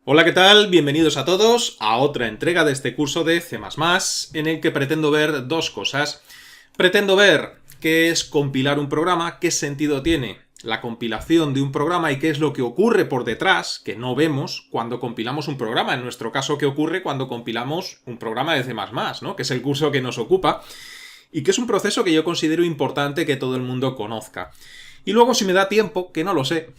Hola, ¿qué tal? Bienvenidos a todos a otra entrega de este curso de C++, en el que pretendo ver dos cosas. Pretendo ver qué es compilar un programa, qué sentido tiene la compilación de un programa y qué es lo que ocurre por detrás, que no vemos cuando compilamos un programa. En nuestro caso, qué ocurre cuando compilamos un programa de C++, ¿no? Que es el curso que nos ocupa y que es un proceso que yo considero importante que todo el mundo conozca. Y luego, si me da tiempo, que no lo sé,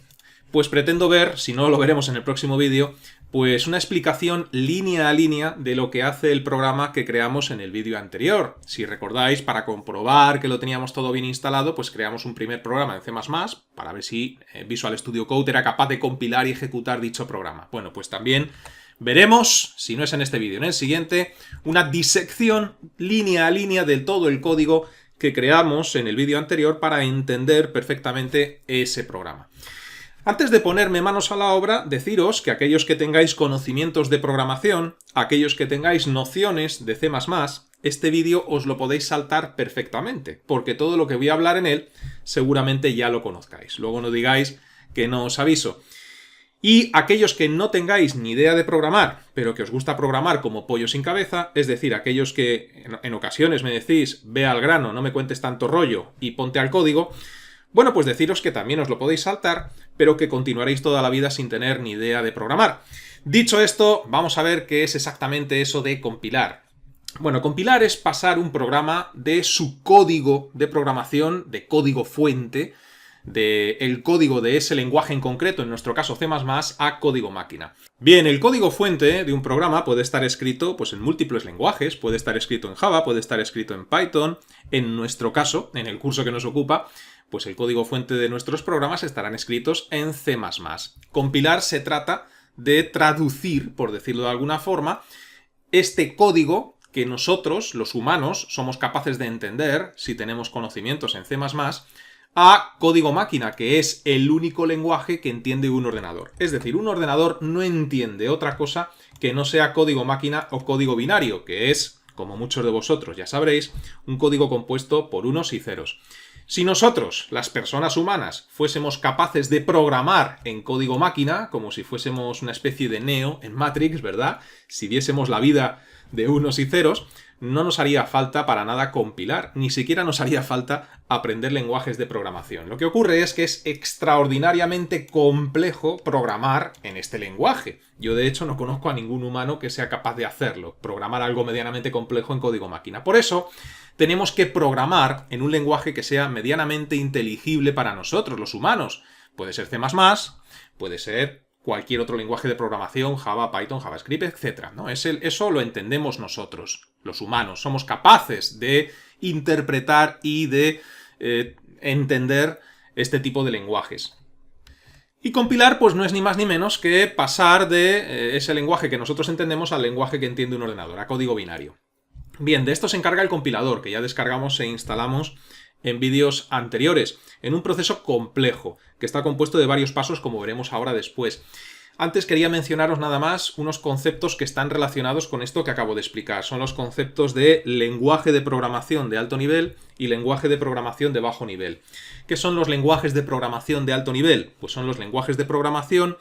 pues pretendo ver, si no lo veremos en el próximo vídeo, pues una explicación línea a línea de lo que hace el programa que creamos en el vídeo anterior. Si recordáis, para comprobar que lo teníamos todo bien instalado, pues creamos un primer programa en C++ para ver si Visual Studio Code era capaz de compilar y ejecutar dicho programa. Bueno, pues también veremos, si no es en este vídeo, en el siguiente, una disección línea a línea de todo el código que creamos en el vídeo anterior para entender perfectamente ese programa. Antes de ponerme manos a la obra, deciros que aquellos que tengáis conocimientos de programación, aquellos que tengáis nociones de C++, este vídeo os lo podéis saltar perfectamente, porque todo lo que voy a hablar en él seguramente ya lo conozcáis. Luego no digáis que no os aviso. Y aquellos que no tengáis ni idea de programar, pero que os gusta programar como pollo sin cabeza, es decir, aquellos que en ocasiones me decís, ve al grano, no me cuentes tanto rollo y ponte al código, bueno, pues deciros que también os lo podéis saltar, pero que continuaréis toda la vida sin tener ni idea de programar. Dicho esto, vamos a ver qué es exactamente eso de compilar. Bueno, compilar es pasar un programa de su código de programación, de código fuente, del código de ese lenguaje en concreto, en nuestro caso C++, a código máquina. Bien, el código fuente de un programa puede estar escrito pues, en múltiples lenguajes, puede estar escrito en Java, puede estar escrito en Python, en nuestro caso, en el curso que nos ocupa, pues el código fuente de nuestros programas estarán escritos en C++. Compilar se trata de traducir, por decirlo de alguna forma, este código que nosotros, los humanos, somos capaces de entender si tenemos conocimientos en C++, a código máquina, que es el único lenguaje que entiende un ordenador. Es decir, un ordenador no entiende otra cosa que no sea código máquina o código binario, que es, como muchos de vosotros ya sabréis, un código compuesto por unos y ceros. Si nosotros, las personas humanas, fuésemos capaces de programar en código máquina, como si fuésemos una especie de Neo en Matrix, ¿verdad? Si viésemos la vida de unos y ceros, no nos haría falta para nada compilar, ni siquiera nos haría falta aprender lenguajes de programación. Lo que ocurre es que es extraordinariamente complejo programar en este lenguaje. Yo, de hecho, no conozco a ningún humano que sea capaz de hacerlo, programar algo medianamente complejo en código máquina. Por eso, tenemos que programar en un lenguaje que sea medianamente inteligible para nosotros, los humanos. Puede ser C++, puede ser cualquier otro lenguaje de programación, Java, Python, JavaScript, etc., ¿no? Eso lo entendemos nosotros, los humanos. Somos capaces de interpretar y de entender este tipo de lenguajes. Y compilar, pues no es ni más ni menos que pasar de ese lenguaje que nosotros entendemos al lenguaje que entiende un ordenador, a código binario. Bien, de esto se encarga el compilador, que ya descargamos e instalamos en vídeos anteriores, en un proceso complejo, que está compuesto de varios pasos, como veremos ahora después. Antes quería mencionaros nada más unos conceptos que están relacionados con esto que acabo de explicar. Son los conceptos de lenguaje de programación de alto nivel y lenguaje de programación de bajo nivel. ¿Qué son los lenguajes de programación de alto nivel? Pues son los lenguajes de programación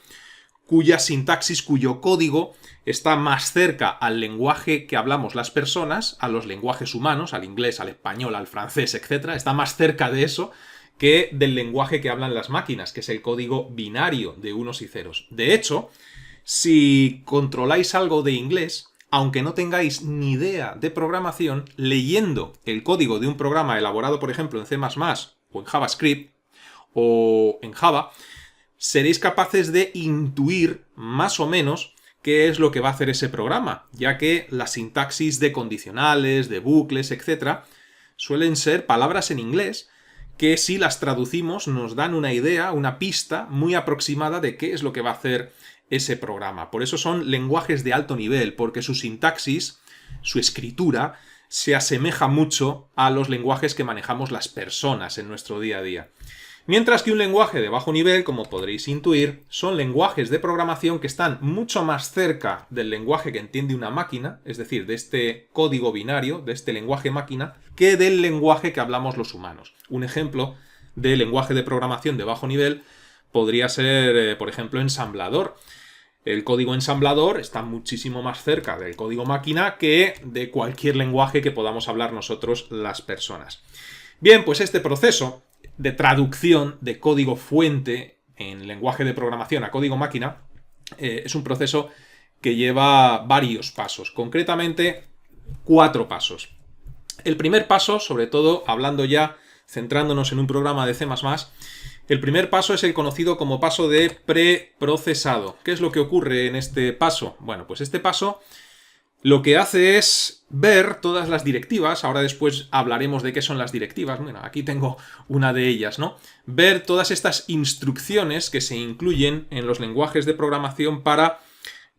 cuya sintaxis, cuyo código está más cerca al lenguaje que hablamos las personas, a los lenguajes humanos, al inglés, al español, al francés, etc. Está más cerca de eso que del lenguaje que hablan las máquinas, que es el código binario de unos y ceros. De hecho, si controláis algo de inglés, aunque no tengáis ni idea de programación, leyendo el código de un programa elaborado, por ejemplo, en C++ o en JavaScript o en Java, seréis capaces de intuir más o menos qué es lo que va a hacer ese programa, ya que la sintaxis de condicionales, de bucles, etc., suelen ser palabras en inglés que si las traducimos nos dan una idea, una pista muy aproximada de qué es lo que va a hacer ese programa. Por eso son lenguajes de alto nivel, porque su sintaxis, su escritura, se asemeja mucho a los lenguajes que manejamos las personas en nuestro día a día. Mientras que un lenguaje de bajo nivel, como podréis intuir, son lenguajes de programación que están mucho más cerca del lenguaje que entiende una máquina, es decir, de este código binario, de este lenguaje máquina, que del lenguaje que hablamos los humanos. Un ejemplo de lenguaje de programación de bajo nivel podría ser, por ejemplo, ensamblador. El código ensamblador está muchísimo más cerca del código máquina que de cualquier lenguaje que podamos hablar nosotros las personas. Bien, pues este proceso de traducción de código fuente en lenguaje de programación a código máquina es un proceso que lleva varios pasos, concretamente 4 pasos. El primer paso, sobre todo hablando ya, centrándonos en un programa de C++, el primer paso es el conocido como paso de preprocesado. ¿Qué es lo que ocurre en este paso? Bueno, pues este paso lo que hace es ver todas las directivas. Ahora después hablaremos de qué son las directivas. Bueno, aquí tengo una de ellas, ¿no? Ver todas estas instrucciones que se incluyen en los lenguajes de programación para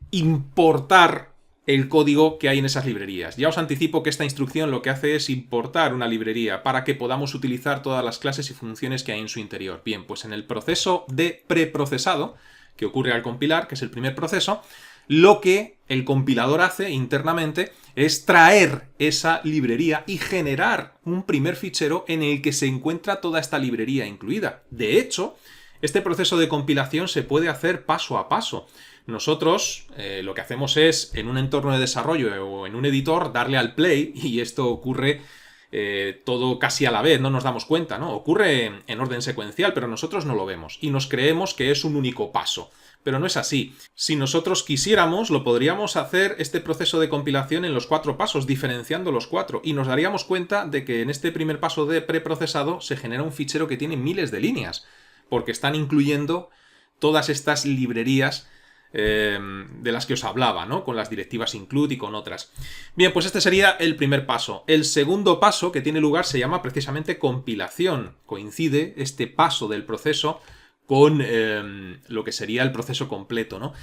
importar el código que hay en esas librerías. Ya os anticipo que esta instrucción lo que hace es importar una librería para que podamos utilizar todas las clases y funciones que hay en su interior. Bien, pues en el proceso de preprocesado, que ocurre al compilar, que es el primer proceso, lo que el compilador hace internamente es traer esa librería y generar un primer fichero en el que se encuentra toda esta librería incluida. De hecho, este proceso de compilación se puede hacer paso a paso. Nosotros lo que hacemos es, en un entorno de desarrollo o en un editor, darle al play, y esto ocurre todo casi a la vez, no nos damos cuenta, ¿no? Ocurre en orden secuencial, pero nosotros no lo vemos y nos creemos que es un único paso. Pero no es así. Si nosotros quisiéramos, lo podríamos hacer este proceso de compilación en los 4 pasos, diferenciando los 4, y nos daríamos cuenta de que en este primer paso de preprocesado se genera un fichero que tiene miles de líneas, porque están incluyendo todas estas librerías de las que os hablaba, ¿no? Con las directivas include y con otras. Bien, pues este sería el primer paso. El segundo paso que tiene lugar se llama precisamente compilación. Coincide este paso del proceso con lo que sería el proceso completo, ¿no?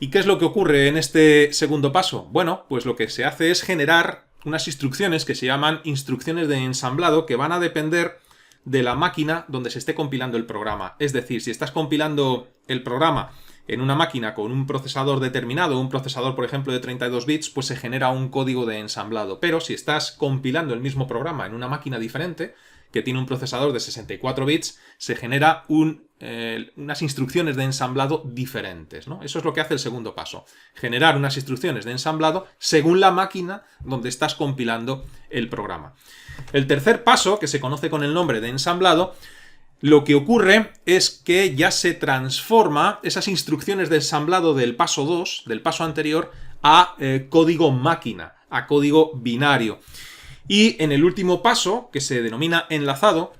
¿Y qué es lo que ocurre en este segundo paso? Bueno, pues lo que se hace es generar unas instrucciones que se llaman instrucciones de ensamblado, que van a depender de la máquina donde se esté compilando el programa. Es decir, si estás compilando el programa en una máquina con un procesador determinado, un procesador por ejemplo de 32 bits, pues se genera un código de ensamblado. Pero si estás compilando el mismo programa en una máquina diferente, que tiene un procesador de 64 bits, se genera unas instrucciones de ensamblado diferentes, ¿no? Eso es lo que hace el segundo paso. Generar unas instrucciones de ensamblado según la máquina donde estás compilando el programa. El tercer paso, que se conoce con el nombre de ensamblado, lo que ocurre es que ya se transforma esas instrucciones de ensamblado del paso 2, del paso anterior, a código máquina, a código binario. Y en el último paso, que se denomina enlazado,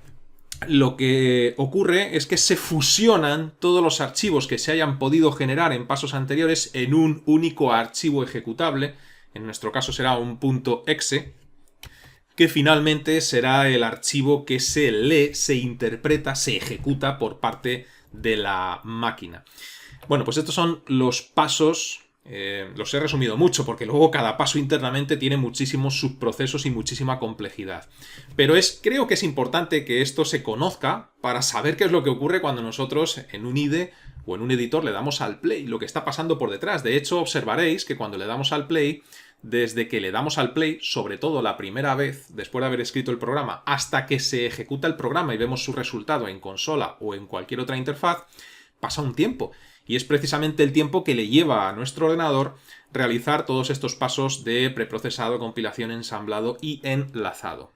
lo que ocurre es que se fusionan todos los archivos que se hayan podido generar en pasos anteriores en un único archivo ejecutable. En nuestro caso será un .exe, que finalmente será el archivo que se lee, se interpreta, se ejecuta por parte de la máquina. Bueno, pues estos son los pasos. Los he resumido mucho porque luego cada paso internamente tiene muchísimos subprocesos y muchísima complejidad. Pero creo que es importante que esto se conozca para saber qué es lo que ocurre cuando nosotros en un IDE o en un editor le damos al play, lo que está pasando por detrás. De hecho, observaréis que cuando le damos al play, desde que le damos al play, sobre todo la primera vez después de haber escrito el programa, hasta que se ejecuta el programa y vemos su resultado en consola o en cualquier otra interfaz, pasa un tiempo. Y es precisamente el tiempo que le lleva a nuestro ordenador realizar todos estos pasos de preprocesado, compilación, ensamblado y enlazado.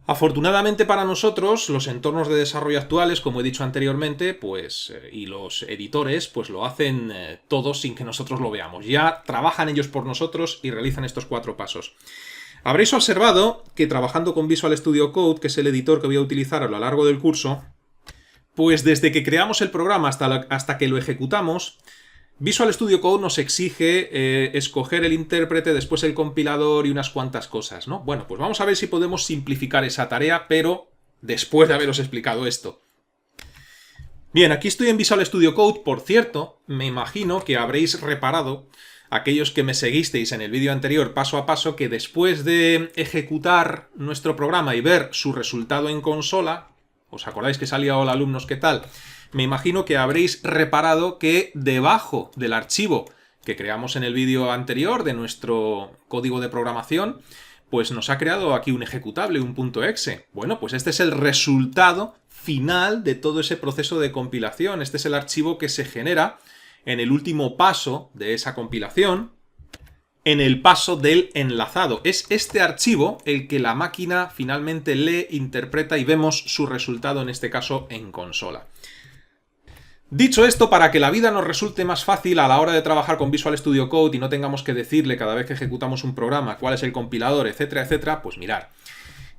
Afortunadamente para nosotros, los entornos de desarrollo actuales, como he dicho anteriormente, pues, y los editores, pues lo hacen todos sin que nosotros lo veamos. Ya trabajan ellos por nosotros y realizan estos 4 pasos. Habréis observado que trabajando con Visual Studio Code, que es el editor que voy a utilizar a lo largo del curso, pues desde que creamos el programa hasta que lo ejecutamos, Visual Studio Code nos exige escoger el intérprete, después el compilador y unas cuantas cosas, ¿no? Bueno, pues vamos a ver si podemos simplificar esa tarea, pero después de haberos explicado esto. Bien, aquí estoy en Visual Studio Code. Por cierto, me imagino que habréis reparado, aquellos que me seguisteis en el vídeo anterior paso a paso, que después de ejecutar nuestro programa y ver su resultado en consola, ¿os acordáis que salía hola alumnos, qué tal? Me imagino que habréis reparado que debajo del archivo que creamos en el vídeo anterior de nuestro código de programación, pues nos ha creado aquí un ejecutable, un .exe. Bueno, pues este es el resultado final de todo ese proceso de compilación. Este es el archivo que se genera en el último paso de esa compilación, en el paso del enlazado. Es este archivo el que la máquina finalmente lee, interpreta y vemos su resultado, en este caso en consola. Dicho esto, para que la vida nos resulte más fácil a la hora de trabajar con Visual Studio Code y no tengamos que decirle cada vez que ejecutamos un programa cuál es el compilador, etcétera, etcétera, pues mirar.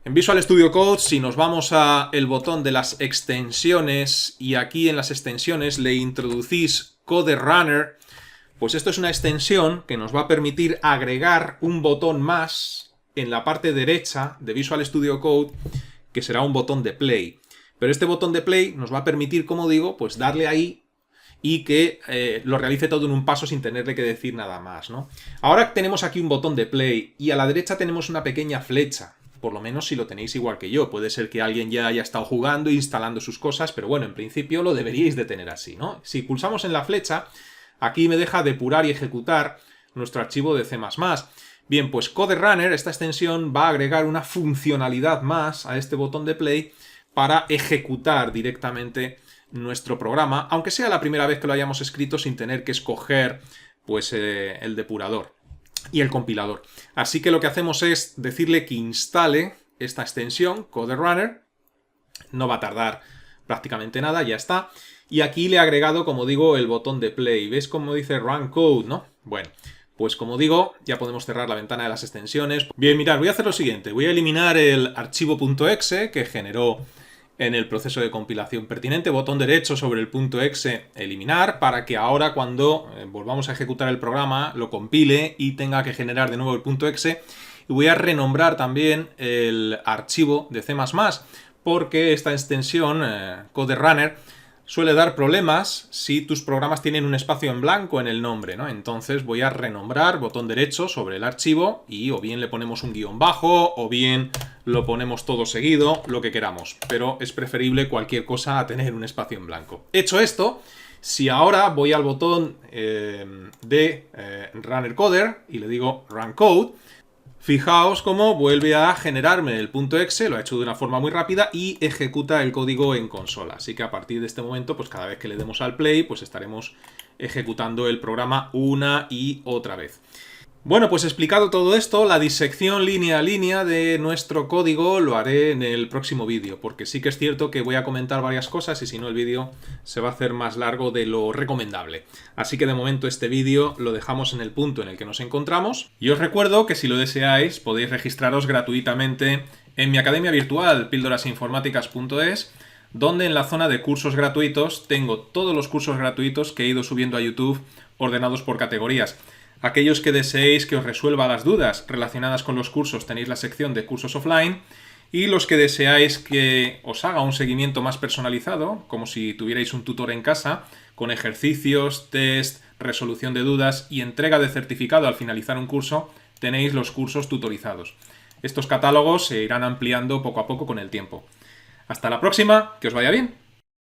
En Visual Studio Code, si nos vamos al botón de las extensiones y aquí en las extensiones le introducís CodeRunner, pues esto es una extensión que nos va a permitir agregar un botón más en la parte derecha de Visual Studio Code, que será un botón de play. Pero este botón de play nos va a permitir, como digo, pues darle ahí y que lo realice todo en un paso sin tenerle que decir nada más, ¿no? Ahora tenemos aquí un botón de play y a la derecha tenemos una pequeña flecha. Por lo menos si lo tenéis igual que yo. Puede ser que alguien ya haya estado jugando e instalando sus cosas, pero bueno, en principio lo deberíais de tener así, ¿no? Si pulsamos en la flecha, aquí me deja depurar y ejecutar nuestro archivo de C++. Bien, pues CodeRunner, esta extensión, va a agregar una funcionalidad más a este botón de play para ejecutar directamente nuestro programa, aunque sea la primera vez que lo hayamos escrito sin tener que escoger pues, el depurador y el compilador. Así que lo que hacemos es decirle que instale esta extensión, CodeRunner. No va a tardar prácticamente nada, ya está. Y aquí le he agregado, como digo, el botón de play. ¿Ves cómo dice Run Code, no? Bueno, pues como digo, ya podemos cerrar la ventana de las extensiones. Bien, mirad, voy a hacer lo siguiente. Voy a eliminar el archivo .exe que generó en el proceso de compilación pertinente. Botón derecho sobre el .exe, eliminar, para que ahora cuando volvamos a ejecutar el programa lo compile y tenga que generar de nuevo el .exe. Y voy a renombrar también el archivo de C++, porque esta extensión, CodeRunner, suele dar problemas si tus programas tienen un espacio en blanco en el nombre, ¿no? Entonces voy a renombrar, botón derecho sobre el archivo y o bien le ponemos un guión bajo o bien lo ponemos todo seguido, lo que queramos. Pero es preferible cualquier cosa a tener un espacio en blanco. Hecho esto, si ahora voy al botón de Runner Coder y le digo Run Code, fijaos cómo vuelve a generarme el .exe, lo ha hecho de una forma muy rápida y ejecuta el código en consola. Así que a partir de este momento, pues cada vez que le demos al play, pues estaremos ejecutando el programa una y otra vez. Bueno, pues explicado todo esto, la disección línea a línea de nuestro código lo haré en el próximo vídeo, porque sí que es cierto que voy a comentar varias cosas y si no el vídeo se va a hacer más largo de lo recomendable. Así que de momento este vídeo lo dejamos en el punto en el que nos encontramos y os recuerdo que si lo deseáis podéis registraros gratuitamente en mi academia virtual pildorasinformáticas.es, donde en la zona de cursos gratuitos tengo todos los cursos gratuitos que he ido subiendo a YouTube ordenados por categorías. Aquellos que deseéis que os resuelva las dudas relacionadas con los cursos tenéis la sección de cursos offline y los que deseáis que os haga un seguimiento más personalizado, como si tuvierais un tutor en casa, con ejercicios, test, resolución de dudas y entrega de certificado al finalizar un curso, tenéis los cursos tutorizados. Estos catálogos se irán ampliando poco a poco con el tiempo. Hasta la próxima, que os vaya bien.